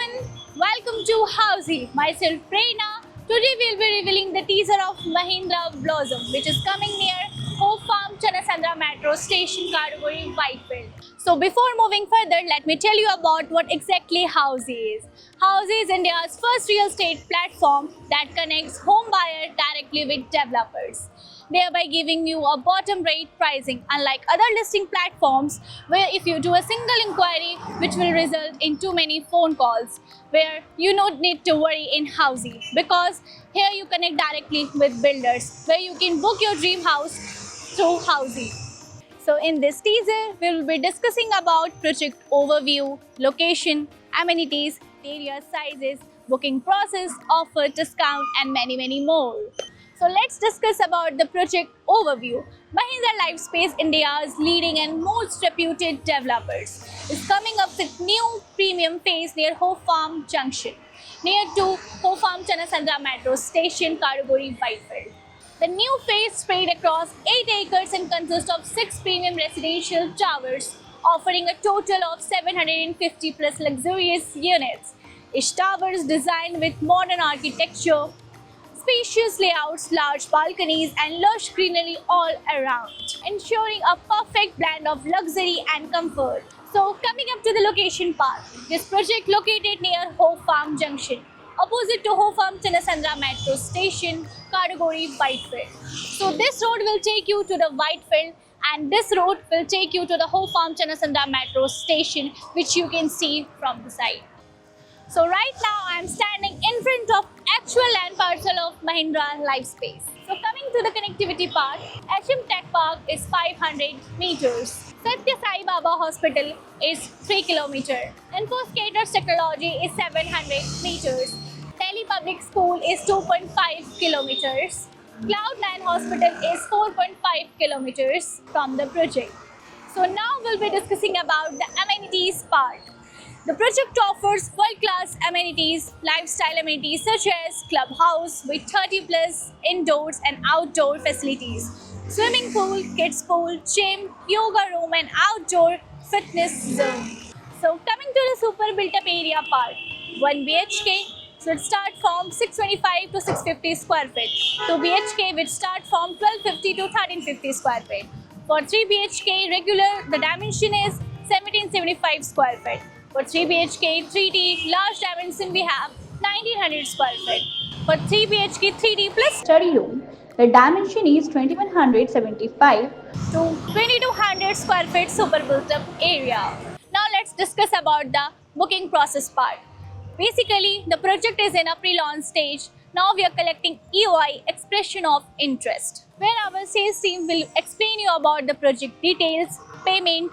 everyone, welcome to Housey. Myself Prerna. Today we'll be revealing the teaser of Mahindra Blossom, which is coming near Hope Farm Chanasandra Metro Station, Kaduguri, Whitefield. So before moving further, let me tell you about what exactly Housey is. Housey is India's first real estate platform that connects home buyer directly with developers, thereby giving you a bottom rate pricing, unlike other listing platforms where if you do a single inquiry which will result in too many phone calls, where you don't need to worry in Housey, because here you connect directly with builders where you can book your dream house through Housey. So in this teaser, we will be discussing about project overview, location, amenities, area sizes, booking process, offer, discount and many more. So let's discuss about the project overview. Mahindra Lifespace, India's leading and most reputed developers, is coming up with new premium phase near Hope Farm Junction, near to Hope Farm Chanasandra Metro Station, Kaduguri, Whitefield. The new phase spread across 8 acres and consists of 6 premium residential towers, offering a total of 750 plus luxurious units. Each tower is designed with modern architecture, spacious layouts, large balconies and lush greenery all around, ensuring a perfect blend of luxury and comfort. So coming up to the location part, this project located near Hope Farm Junction, opposite to Hope Farm Chanasandra Metro Station, Kaduguri, Whitefield. So this road will take you to the Whitefield and this road will take you to the Hope Farm Chanasandra Metro Station, which you can see from the side. So right now I am standing in front of actual land parcel of Mahindra Lifespace. So coming to the connectivity part, HM Tech Park is 500 meters. Satya Sai Baba Hospital is 3 km. Infosys Caters Technology is 700 meters. Delhi Public School is 2.5 kilometers. Cloud9 Hospital is 4.5 kilometers from the project. So now we'll be discussing about the amenities part. The project offers world-class amenities, lifestyle amenities such as clubhouse with 30 plus indoors and outdoor facilities, swimming pool, kids pool, gym, yoga room and outdoor fitness zone. So coming to the super built-up area part, 1 BHK should start from 625 to 650 square feet, 2 BHK which start from 1250 to 1350 square feet. For 3 BHK regular, the dimension is 1775 square feet. For 3 BHK 3D large dimension we have 1900 square feet. For 3 BHK 3D plus study room, the dimension is 2175 to 2200 square feet super built up area. Now let's discuss about the booking process part. Basically, the project is in a pre-launch stage. Now we are collecting EOI, expression of interest, where our sales team will explain you about the project details, payment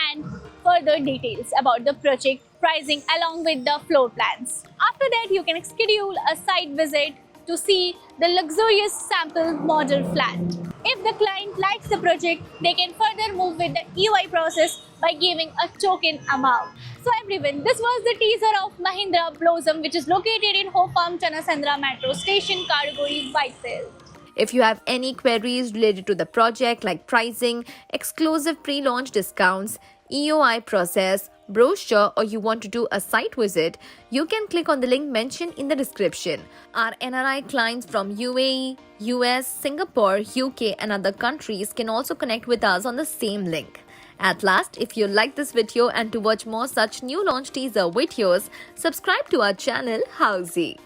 and further details about the project pricing along with the floor plans. After that, you can schedule a site visit to see the luxurious sample model flat. If the client likes the project, they can further move with the EOI process by giving a token amount. So everyone, this was the teaser of Mahindra Blossom, which is located in Hope Farm Chanasandra Metro Station, Kaduguri, Whitefield. If you have any queries related to the project like pricing, exclusive pre-launch discounts, EOI process, brochure or you want to do a site visit, you can click on the link mentioned in the description. Our NRI clients from UAE, US, Singapore, UK and other countries can also connect with us on the same link. At last, if you like this video and to watch more such new launch teaser videos, subscribe to our channel Housey.